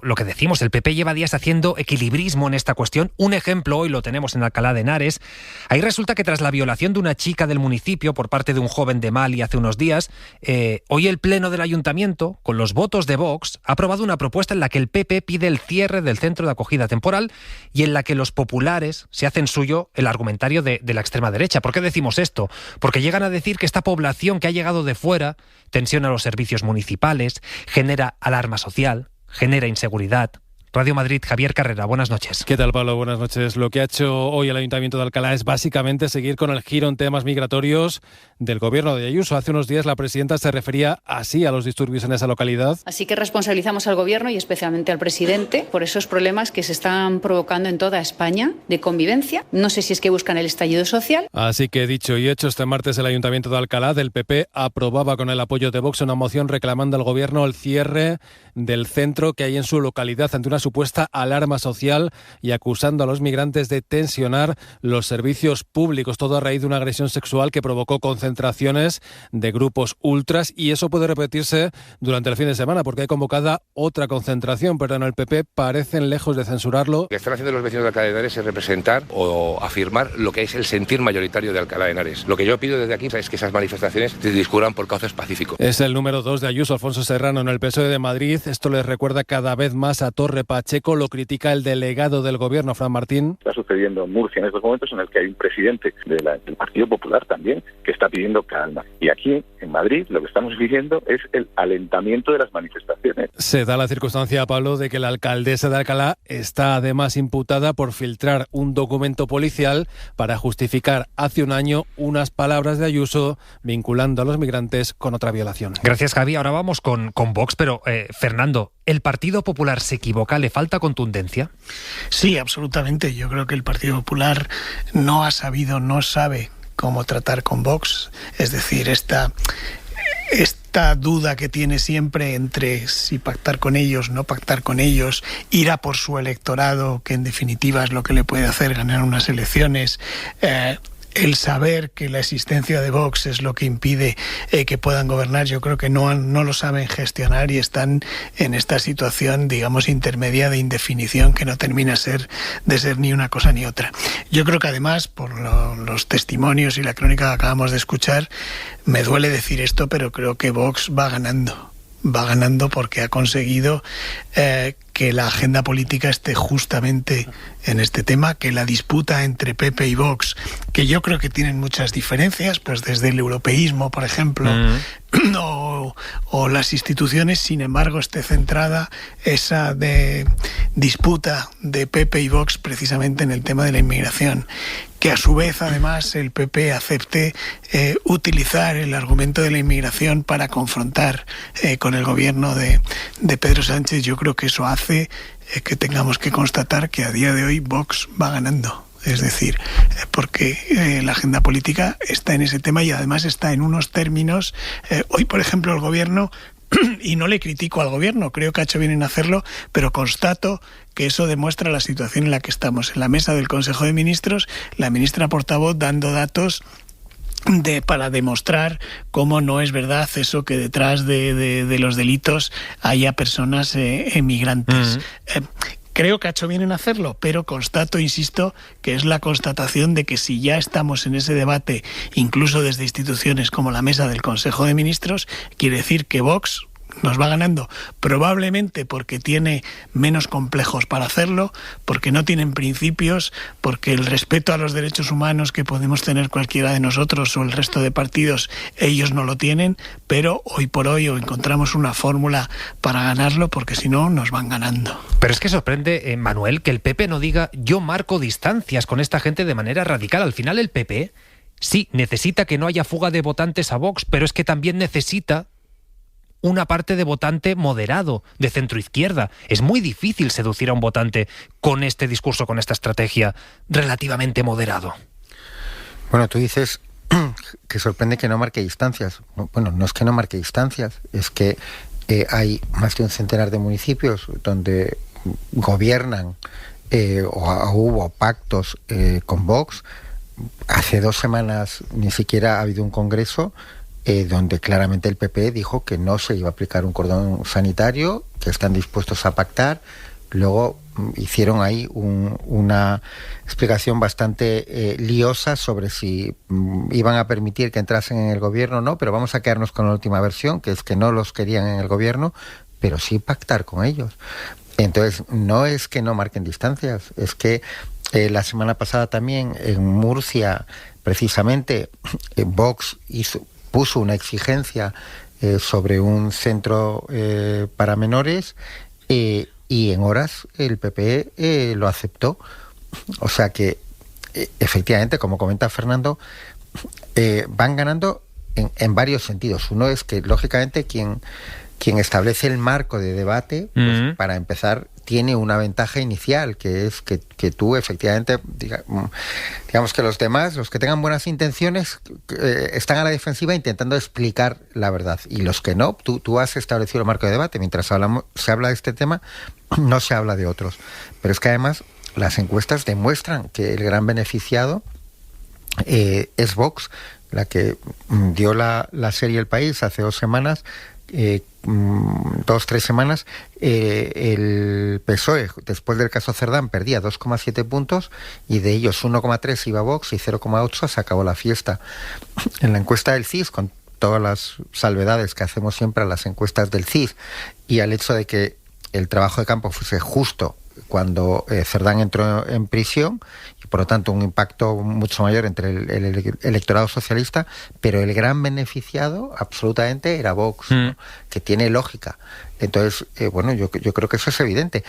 Lo que decimos, el PP lleva días haciendo equilibrismo en esta cuestión. Un ejemplo hoy lo tenemos en Alcalá de Henares. Ahí resulta que tras la violación de una chica del municipio por parte de un joven de Mali hace unos días, hoy el Pleno del Ayuntamiento, con los votos de Vox, ha aprobado una propuesta en la que el PP pide el cierre del centro de acogida temporal y en la que los populares se hacen suyo el argumentario de la extrema derecha. ¿Por qué decimos esto? Porque llegan a decir que esta población que ha llegado de fuera tensiona los servicios municipales, genera alarma social, genera inseguridad. Radio Madrid, Javier Carrera, buenas noches. ¿Qué tal, Pablo? Buenas noches. Lo que ha hecho hoy el Ayuntamiento de Alcalá es básicamente seguir con el giro en temas migratorios del gobierno de Ayuso. Hace unos días la presidenta se refería así a los disturbios en esa localidad. Así que responsabilizamos al gobierno y especialmente al presidente por esos problemas que se están provocando en toda España de convivencia. No sé si es que buscan el estallido social. Así que dicho y hecho, este martes el Ayuntamiento de Alcalá del PP aprobaba con el apoyo de Vox una moción reclamando al gobierno el cierre del centro que hay en su localidad ante una supuesta alarma social y acusando a los migrantes de tensionar los servicios públicos, todo a raíz de una agresión sexual que provocó concentraciones de grupos ultras, y eso puede repetirse durante el fin de semana porque hay convocada otra concentración, pero en el PP parecen lejos de censurarlo. Lo que están haciendo los vecinos de Alcalá de Henares es representar o afirmar lo que es el sentir mayoritario de Alcalá de Henares. Lo que yo pido desde aquí es que esas manifestaciones se discurran por cauces pacíficos. Es el número 2 de Ayuso, Alfonso Serrano, en el PSOE de Madrid. Esto les recuerda cada vez más a Torre Pacheco, lo critica el delegado del gobierno, Fran Martín. Está sucediendo en Murcia en estos momentos en el que hay un presidente del Partido Popular también que está pidiendo calma. Y aquí, en Madrid, lo que estamos viviendo es el alentamiento de las manifestaciones. Se da la circunstancia, Pablo, de que la alcaldesa de Alcalá está además imputada por filtrar un documento policial para justificar hace un año unas palabras de Ayuso vinculando a los migrantes con otra violación. Gracias, Javi. Ahora vamos con Vox, pero Fernando, ¿el Partido Popular se equivoca? ¿Le falta contundencia? Sí, absolutamente. Yo creo que el Partido Popular no sabe cómo tratar con Vox. Es decir, esta duda que tiene siempre entre si pactar con ellos, no pactar con ellos, ir a por su electorado, que en definitiva es lo que le puede hacer ganar unas elecciones, el saber que la existencia de Vox es lo que impide que puedan gobernar. Yo creo que no lo saben gestionar y están en esta situación, digamos, intermedia de indefinición que no termina de ser ni una cosa ni otra. Yo creo que además, por los testimonios y la crónica que acabamos de escuchar, me duele decir esto, pero creo que Vox va ganando porque ha conseguido que la agenda política esté justamente en este tema, que la disputa entre PP y Vox, que yo creo que tienen muchas diferencias, pues desde el europeísmo, por ejemplo, o las instituciones, sin embargo, esté centrada esa disputa de PP y Vox precisamente en el tema de la inmigración. Que a su vez, además, el PP acepte utilizar el argumento de la inmigración para confrontar con el gobierno de Pedro Sánchez. Yo creo que eso hace que tengamos que constatar que a día de hoy Vox va ganando. Es decir, porque la agenda política está en ese tema y además está en unos términos. Hoy, por ejemplo, el gobierno, y no le critico al gobierno, creo que ha hecho bien en hacerlo, pero constato que eso demuestra la situación en la que estamos. En la mesa del Consejo de Ministros, la ministra portavoz dando datos para demostrar cómo no es verdad eso que detrás de los delitos haya personas emigrantes. Creo que ha hecho bien en hacerlo, pero constato, insisto, que es la constatación de que si ya estamos en ese debate, incluso desde instituciones como la mesa del Consejo de Ministros, quiere decir que Vox nos va ganando, probablemente porque tiene menos complejos para hacerlo, porque no tienen principios, porque el respeto a los derechos humanos que podemos tener cualquiera de nosotros o el resto de partidos, ellos no lo tienen, pero hoy por hoy o encontramos una fórmula para ganarlo, porque si no nos van ganando. Pero es que sorprende, Manuel, que el PP no diga yo marco distancias con esta gente de manera radical. Al final el PP sí necesita que no haya fuga de votantes a Vox, pero es que también necesita una parte de votante moderado, de centroizquierda. Es muy difícil seducir a un votante con este discurso, con esta estrategia relativamente moderado. Bueno, tú dices que sorprende que no marque distancias. Bueno, no es que no marque distancias, es que hay más de un centenar de municipios donde gobiernan o hubo pactos con Vox. Hace 2 semanas ni siquiera ha habido un congreso donde claramente el PP dijo que no se iba a aplicar un cordón sanitario, que están dispuestos a pactar. Luego hicieron ahí una explicación bastante liosa sobre si iban a permitir que entrasen en el gobierno o no, pero vamos a quedarnos con la última versión, que es que no los querían en el gobierno, pero sí pactar con ellos. Entonces, no es que no marquen distancias, es que la semana pasada también en Murcia, precisamente, Vox puso una exigencia sobre un centro para menores y en horas el PP lo aceptó. O sea que, efectivamente, como comenta Fernando, van ganando en varios sentidos. Uno es que, lógicamente, quien establece el marco de debate, pues, para empezar, tiene una ventaja inicial, que es que tú, efectivamente, digamos que los demás, los que tengan buenas intenciones, están a la defensiva intentando explicar la verdad. Y los que no, tú has establecido el marco de debate. Mientras se habla de este tema, no se habla de otros. Pero es que además las encuestas demuestran que el gran beneficiado es Vox, la que dio la serie El País hace 2 semanas, 2-3 semanas. El PSOE, después del caso Cerdán, perdía 2,7 puntos y de ellos 1,3 iba Vox y 0,8 se acabó la fiesta. En la encuesta del CIS, con todas las salvedades que hacemos siempre a las encuestas del CIS y al hecho de que el trabajo de campo fuese justo cuando Cerdán entró en prisión, y por lo tanto un impacto mucho mayor entre el electorado socialista, pero el gran beneficiado absolutamente era Vox, ¿no? Que tiene lógica. Entonces, bueno, yo creo que eso es evidente.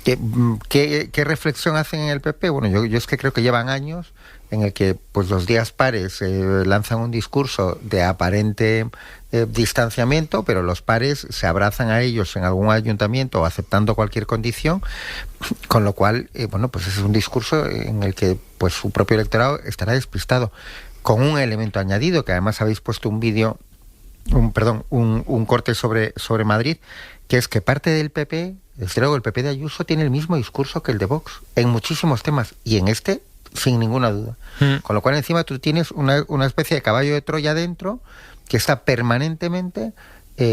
¿Qué reflexión hacen en el PP? Bueno, yo es que creo que llevan años en el que pues los días pares lanzan un discurso de aparente distanciamiento, pero los pares se abrazan a ellos en algún ayuntamiento aceptando cualquier condición, con lo cual, bueno, pues es un discurso en el que pues su propio electorado estará despistado, con un elemento añadido, que además habéis puesto un vídeo, un corte sobre Madrid, que es que parte del PP, desde luego el PP de Ayuso, tiene el mismo discurso que el de Vox en muchísimos temas, y en este sin ninguna duda. Con lo cual encima tú tienes una especie de caballo de Troya dentro que está permanentemente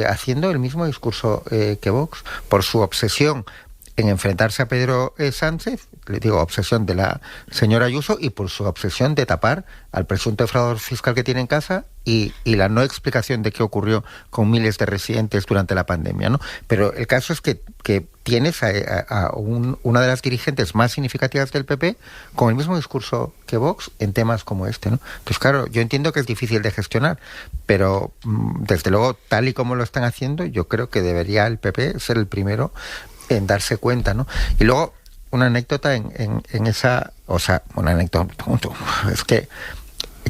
haciendo el mismo discurso que Vox, por su obsesión en enfrentarse a Pedro Sánchez, le digo obsesión de la señora Ayuso, y por su obsesión de tapar al presunto defraudador fiscal que tiene en casa y la no explicación de qué ocurrió con miles de residentes durante la pandemia, ¿no? Pero el caso es que tienes a una de las dirigentes más significativas del PP con el mismo discurso que Vox en temas como este, ¿no? Entonces, claro, yo entiendo que es difícil de gestionar, pero desde luego, tal y como lo están haciendo, yo creo que debería el PP ser el primero en darse cuenta, ¿no? Y luego, una anécdota en esa... O sea, una anécdota, es que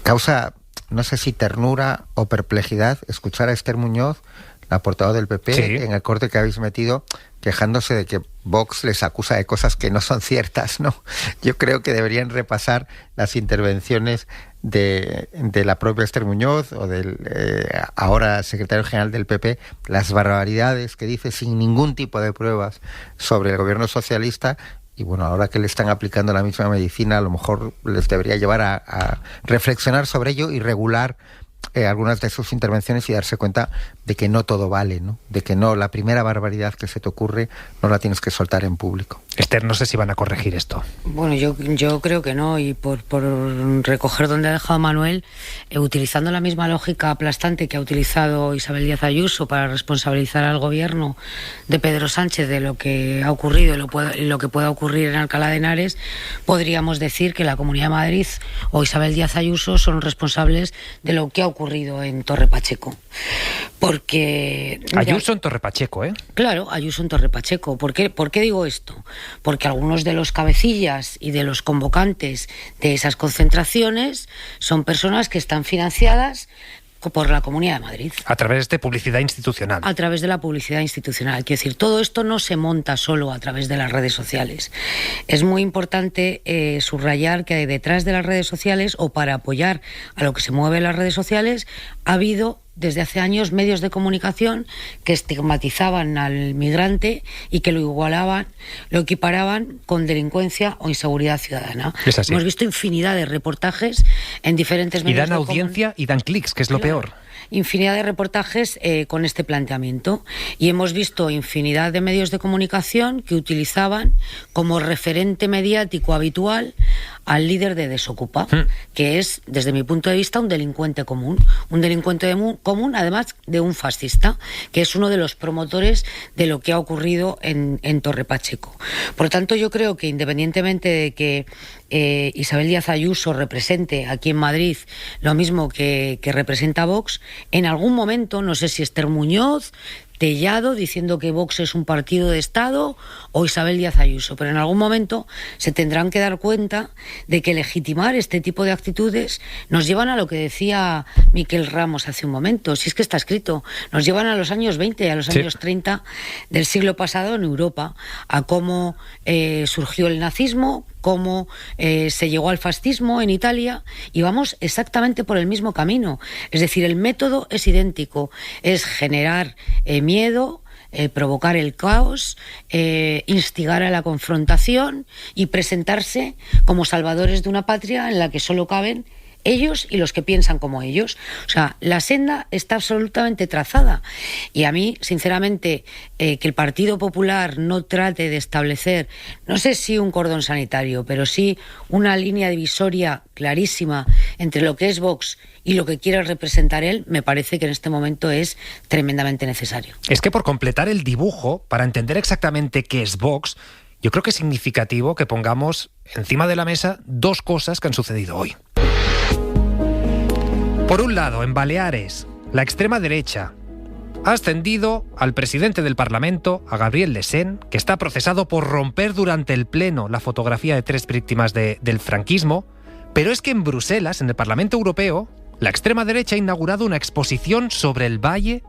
causa, no sé si ternura o perplejidad, escuchar a Esther Muñoz, la portavoz del PP, sí, en el corte que habéis metido, quejándose de que Vox les acusa de cosas que no son ciertas, ¿no? Yo creo que deberían repasar las intervenciones de la propia Esther Muñoz o del ahora secretario general del PP, las barbaridades que dice sin ningún tipo de pruebas sobre el gobierno socialista. Y bueno, ahora que le están aplicando la misma medicina, a lo mejor les debería llevar a reflexionar sobre ello y regular algunas de sus intervenciones y darse cuenta de que no todo vale, ¿no? De que no, la primera barbaridad que se te ocurre no la tienes que soltar en público. Esther, no sé si van a corregir esto. Bueno, yo creo que no, y por recoger donde ha dejado Manuel, utilizando la misma lógica aplastante que ha utilizado Isabel Díaz Ayuso para responsabilizar al gobierno de Pedro Sánchez de lo que ha ocurrido y lo que pueda ocurrir en Alcalá de Henares, podríamos decir que la Comunidad de Madrid o Isabel Díaz Ayuso son responsables de lo que ha ocurrido en Torre Pacheco. Porque... Ayuso en Torre Pacheco, ¿eh? Claro, Ayuso en Torre Pacheco. ¿Por qué digo esto? Porque algunos de los cabecillas y de los convocantes de esas concentraciones son personas que están financiadas por la Comunidad de Madrid. A través de publicidad institucional. A través de la publicidad institucional. Quiero decir, todo esto no se monta solo a través de las redes sociales. Es muy importante subrayar que detrás de las redes sociales, o para apoyar a lo que se mueve en las redes sociales, ha habido desde hace años medios de comunicación que estigmatizaban al migrante y que lo igualaban, lo equiparaban con delincuencia o inseguridad ciudadana. Es así. Hemos visto infinidad de reportajes en diferentes medios. Y dan audiencia y dan clics, que es lo peor. Infinidad de reportajes con este planteamiento, y hemos visto infinidad de medios de comunicación que utilizaban como referente mediático habitual al líder de Desokupa, que es, desde mi punto de vista, un delincuente común, además de un fascista, que es uno de los promotores de lo que ha ocurrido en Torre Pacheco. Por lo tanto, yo creo que independientemente de que Isabel Díaz Ayuso represente aquí en Madrid lo mismo que representa Vox, en algún momento, no sé si Esther Muñoz, Tellado diciendo que Vox es un partido de Estado, o Isabel Díaz Ayuso, pero en algún momento se tendrán que dar cuenta de que legitimar este tipo de actitudes nos llevan a lo que decía Miquel Ramos hace un momento, si es que está escrito, nos llevan a los años 20, a los años 30 del siglo pasado en Europa, a cómo surgió el nazismo, cómo se llegó al fascismo en Italia, y vamos exactamente por el mismo camino. Es decir, el método es idéntico, es generar miedo, provocar el caos, instigar a la confrontación y presentarse como salvadores de una patria en la que solo caben ellos y los que piensan como ellos. O sea, la senda está absolutamente trazada. Y a mí, sinceramente, que el Partido Popular no trate de establecer, no sé si un cordón sanitario, pero sí una línea divisoria clarísima entre lo que es Vox y lo que quiere representar él, me parece que en este momento es tremendamente necesario. Es que por completar el dibujo, para entender exactamente qué es Vox, yo creo que es significativo que pongamos encima de la mesa dos cosas que han sucedido hoy. Por un lado, en Baleares, la extrema derecha ha ascendido al presidente del Parlamento, a Gabriel Lesén, que está procesado por romper durante el pleno la fotografía de 3 víctimas del franquismo. Pero es que en Bruselas, en el Parlamento Europeo, la extrema derecha ha inaugurado una exposición sobre el Valle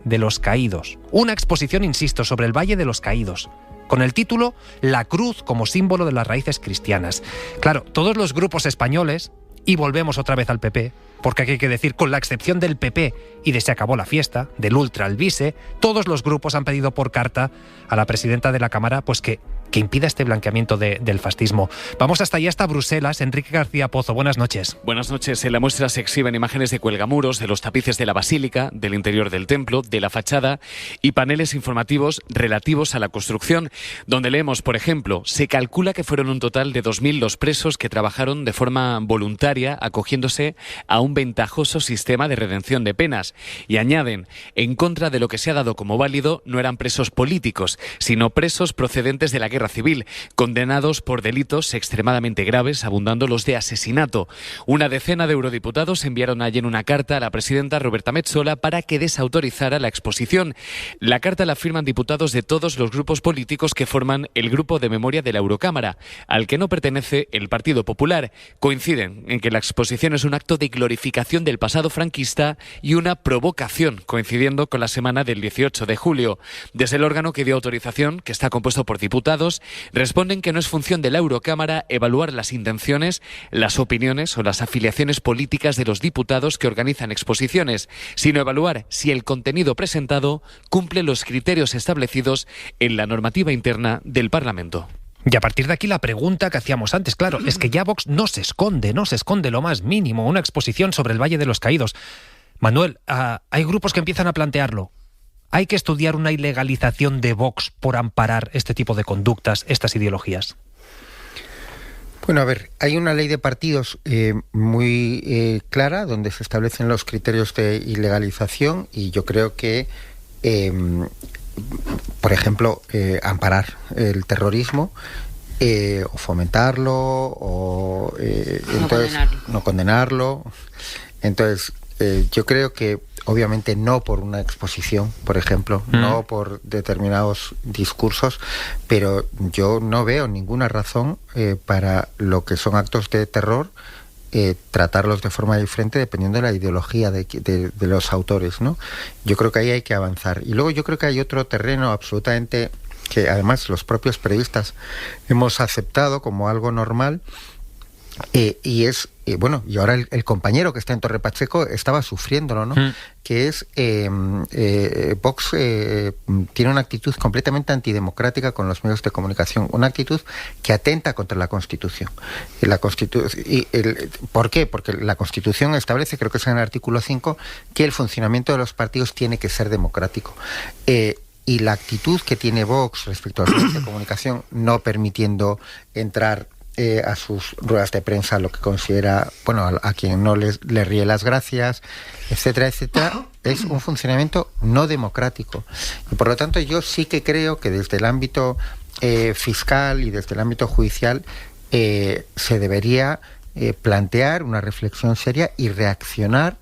de los Caídos. Una exposición, insisto, sobre el Valle de los Caídos, con el título La cruz como símbolo de las raíces cristianas. Claro, todos los grupos españoles, y volvemos otra vez al PP, porque aquí hay que decir, con la excepción del PP y de Se acabó la fiesta, del Ultra al Vise, todos los grupos han pedido por carta a la presidenta de la Cámara pues que impida este blanqueamiento del fascismo. Vamos hasta allá, hasta Bruselas. Enrique García Pozo, buenas noches. Buenas noches. En la muestra se exhiben imágenes de cuelgamuros, de los tapices de la basílica, del interior del templo, de la fachada y paneles informativos relativos a la construcción, donde leemos, por ejemplo, se calcula que fueron un total de 2.000 los presos que trabajaron de forma voluntaria acogiéndose a un ventajoso sistema de redención de penas, y añaden, en contra de lo que se ha dado como válido, no eran presos políticos, sino presos procedentes de la guerra civil, condenados por delitos extremadamente graves, abundando los de asesinato. Una decena de eurodiputados enviaron ayer una carta a la presidenta Roberta Metsola para que desautorizara la exposición. La carta la firman diputados de todos los grupos políticos que forman el Grupo de Memoria de la Eurocámara, al que no pertenece el Partido Popular. Coinciden en que la exposición es un acto de glorificación del pasado franquista y una provocación, coincidiendo con la semana del 18 de julio. Desde el órgano que dio autorización, que está compuesto por diputados, responden que no es función de la Eurocámara evaluar las intenciones, las opiniones o las afiliaciones políticas de los diputados que organizan exposiciones, sino evaluar si el contenido presentado cumple los criterios establecidos en la normativa interna del Parlamento. Y a partir de aquí la pregunta que hacíamos antes, claro, es que ya Vox no se esconde lo más mínimo, una exposición sobre el Valle de los Caídos. Manuel, hay grupos que empiezan a plantearlo. ¿Hay que estudiar una ilegalización de Vox por amparar este tipo de conductas, estas ideologías? Bueno, a ver, hay una ley de partidos muy clara donde se establecen los criterios de ilegalización, y yo creo que, por ejemplo, amparar el terrorismo o fomentarlo o no condenarlo. Entonces, yo creo que obviamente no por una exposición, por ejemplo, no por determinados discursos, pero yo no veo ninguna razón para lo que son actos de terror tratarlos de forma diferente dependiendo de la ideología de los autores, ¿no? Yo creo que ahí hay que avanzar. Y luego yo creo que hay otro terreno absolutamente que además los propios periodistas hemos aceptado como algo normal, y es y ahora el compañero que está en Torre Pacheco estaba sufriéndolo, ¿no? Que es Vox tiene una actitud completamente antidemocrática con los medios de comunicación, una actitud que atenta contra la Constitución. ¿Por qué? Porque la Constitución establece, creo que es en el artículo 5, que el funcionamiento de los partidos tiene que ser democrático. Y la actitud que tiene Vox respecto a los medios de comunicación, no permitiendo entrar a sus ruedas de prensa lo que considera, a quien no le ríe las gracias, etcétera, etcétera, es un funcionamiento no democrático. Y por lo tanto yo sí que creo que desde el ámbito fiscal y desde el ámbito judicial se debería plantear una reflexión seria y reaccionar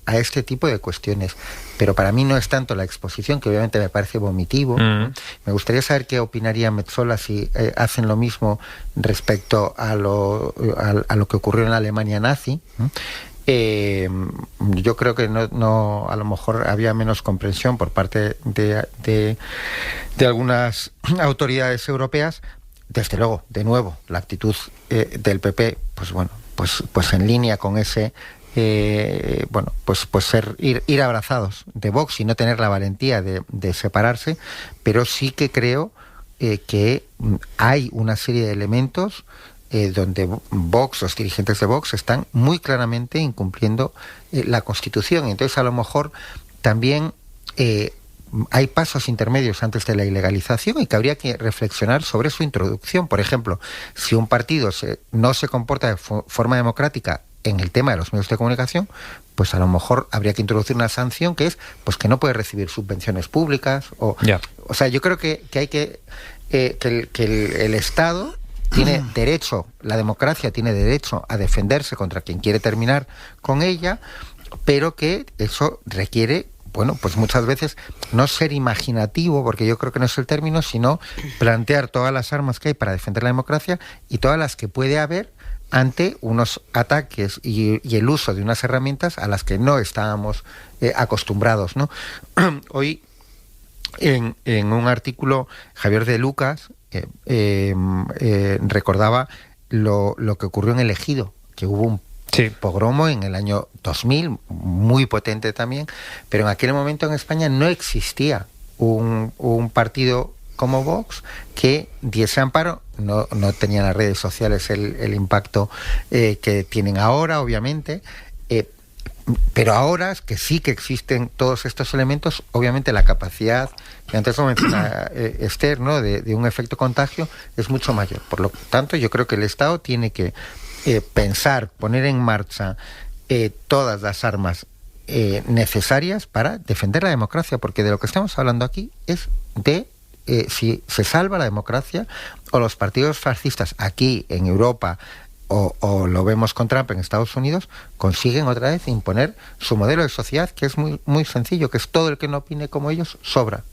a este tipo de cuestiones. Pero para mí no es tanto la exposición, que obviamente me parece vomitivo. Me gustaría saber qué opinaría Metsola si hacen lo mismo respecto a lo que ocurrió en la Alemania nazi. Yo creo que no a lo mejor había menos comprensión por parte de algunas autoridades europeas. Desde luego, de nuevo, la actitud del PP, pues en línea con ese ir abrazados de Vox y no tener la valentía de separarse, pero sí que creo que hay una serie de elementos donde Vox, los dirigentes de Vox, están muy claramente incumpliendo la Constitución. Entonces, a lo mejor también hay pasos intermedios antes de la ilegalización y que habría que reflexionar sobre su introducción. Por ejemplo, si un partido no se comporta de forma democrática en el tema de los medios de comunicación, pues a lo mejor habría que introducir una sanción que es que no puede recibir subvenciones públicas o sea, yo creo que hay que el Estado tiene derecho, la democracia tiene derecho a defenderse contra quien quiere terminar con ella, pero que eso requiere pues muchas veces no ser imaginativo, porque yo creo que no es el término, sino plantear todas las armas que hay para defender la democracia y todas las que puede haber ante unos ataques y el uso de unas herramientas a las que no estábamos acostumbrados, ¿no? Hoy, en un artículo, Javier de Lucas recordaba lo que ocurrió en el Ejido, que hubo un pogromo en el año 2000, muy potente también, pero en aquel momento en España no existía un partido como Vox que diese amparo. No tenían las redes sociales el impacto que tienen ahora, obviamente, pero ahora que sí que existen todos estos elementos, obviamente la capacidad, que antes lo menciona Esther, ¿no?, de un efecto contagio es mucho mayor. Por lo tanto, yo creo que el Estado tiene que pensar, poner en marcha todas las armas necesarias para defender la democracia, porque de lo que estamos hablando aquí es de si se salva la democracia o los partidos fascistas aquí en Europa o lo vemos con Trump en Estados Unidos, consiguen otra vez imponer su modelo de sociedad, que es muy, muy sencillo, que es todo el que no opine como ellos sobra.